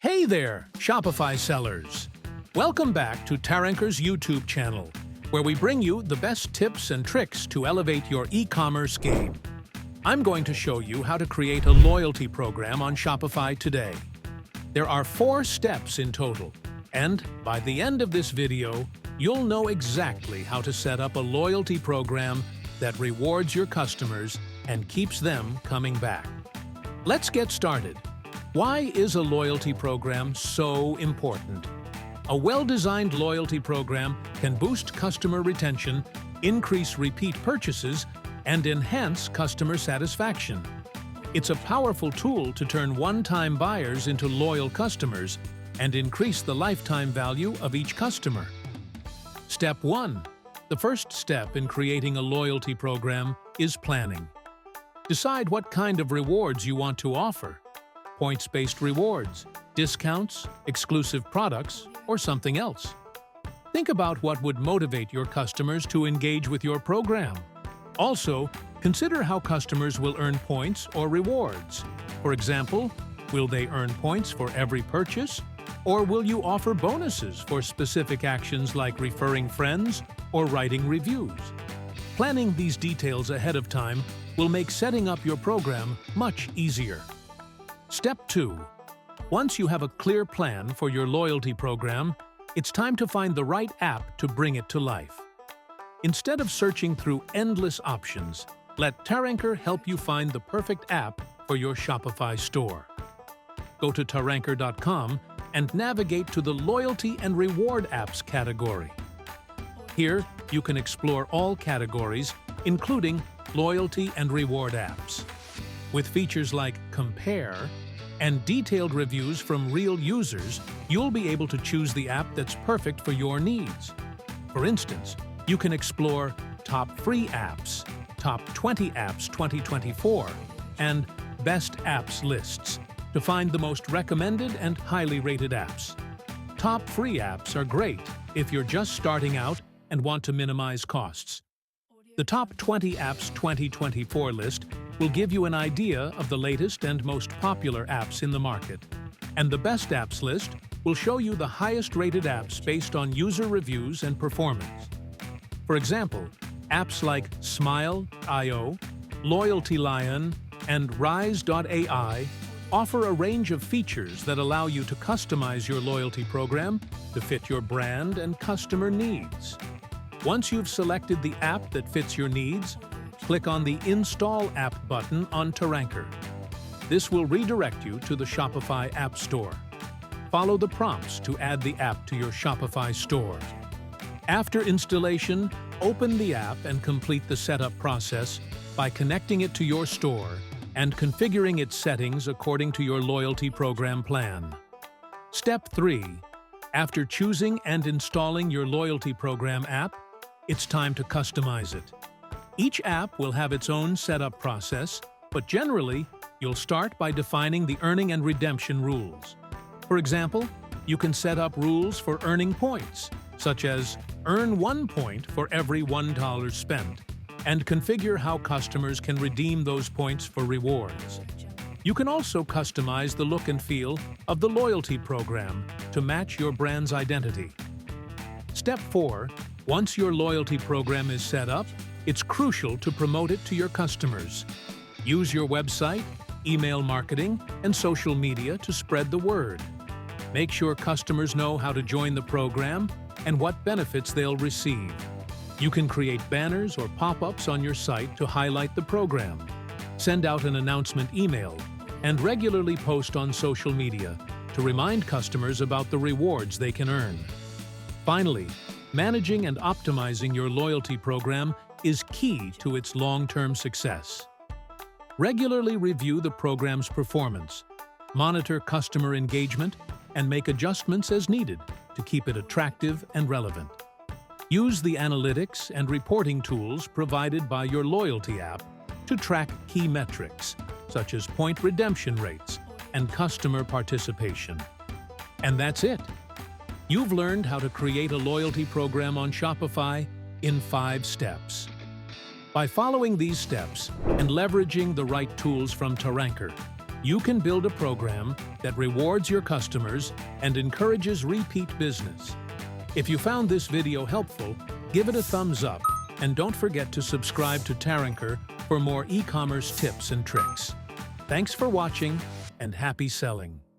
Hey there, Shopify sellers! Welcome back to Taranker's YouTube channel, where we bring you the best tips and tricks to elevate your e-commerce game. I'm going to show you how to create a loyalty program on Shopify today. There are 4 steps in total, and by the end of this video, you'll know exactly how to set up a loyalty program that rewards your customers and keeps them coming back. Let's get started. Why is a loyalty program so important? A well-designed loyalty program can boost customer retention, increase repeat purchases, and enhance customer satisfaction. It's a powerful tool to turn one-time buyers into loyal customers and increase the lifetime value of each customer. Step 1. The first step in creating a loyalty program is planning. Decide what kind of rewards you want to offer. Points-based rewards, discounts, exclusive products, or something else. Think about what would motivate your customers to engage with your program. Also, consider how customers will earn points or rewards. For example, will they earn points for every purchase? Or will you offer bonuses for specific actions like referring friends or writing reviews? Planning these details ahead of time will make setting up your program much easier. Step 2. Once you have a clear plan for your loyalty program, it's time to find the right app to bring it to life. Instead of searching through endless options, let Taranker help you find the perfect app for your Shopify store. Go to Taranker.com and navigate to the Loyalty and Reward Apps category. Here, you can explore all categories, including loyalty and reward apps. With features like Compare and detailed reviews from real users, you'll be able to choose the app that's perfect for your needs. For instance, you can explore Top Free Apps, Top 20 Apps 2024, and Best Apps lists to find the most recommended and highly rated apps. Top Free Apps are great if you're just starting out and want to minimize costs. The Top 20 Apps 2024 list will give you an idea of the latest and most popular apps in the market. And the Best Apps list will show you the highest-rated apps based on user reviews and performance. For example, apps like Smile.io, Loyalty Lion, and Rise.ai offer a range of features that allow you to customize your loyalty program to fit your brand and customer needs. Once you've selected the app that fits your needs, click on the Install App button on Taranker. This will redirect you to the Shopify App Store. Follow the prompts to add the app to your Shopify store. After installation, open the app and complete the setup process by connecting it to your store and configuring its settings according to your loyalty program plan. Step 3. After choosing and installing your loyalty program app, it's time to customize it. Each app will have its own setup process, but generally, you'll start by defining the earning and redemption rules. For example, you can set up rules for earning points, such as earn 1 point for every $1 spent, and configure how customers can redeem those points for rewards. You can also customize the look and feel of the loyalty program to match your brand's identity. Step 4. Once your loyalty program is set up, it's crucial to promote it to your customers. Use your website, email marketing, and social media to spread the word. Make sure customers know how to join the program and what benefits they'll receive. You can create banners or pop-ups on your site to highlight the program, send out an announcement email, and regularly post on social media to remind customers about the rewards they can earn. Finally, managing and optimizing your loyalty program is key to its long-term success. Regularly review the program's performance, monitor customer engagement, and make adjustments as needed to keep it attractive and relevant. Use the analytics and reporting tools provided by your loyalty app to track key metrics, such as point redemption rates and customer participation. And that's it. You've learned how to create a loyalty program on Shopify in 5 steps. By following these steps and leveraging the right tools from Taranker, You can build a program that rewards your customers and encourages repeat business. If you found this video helpful, give it a thumbs up and don't forget to subscribe to Taranker for more e-commerce tips and tricks. Thanks for watching and happy selling.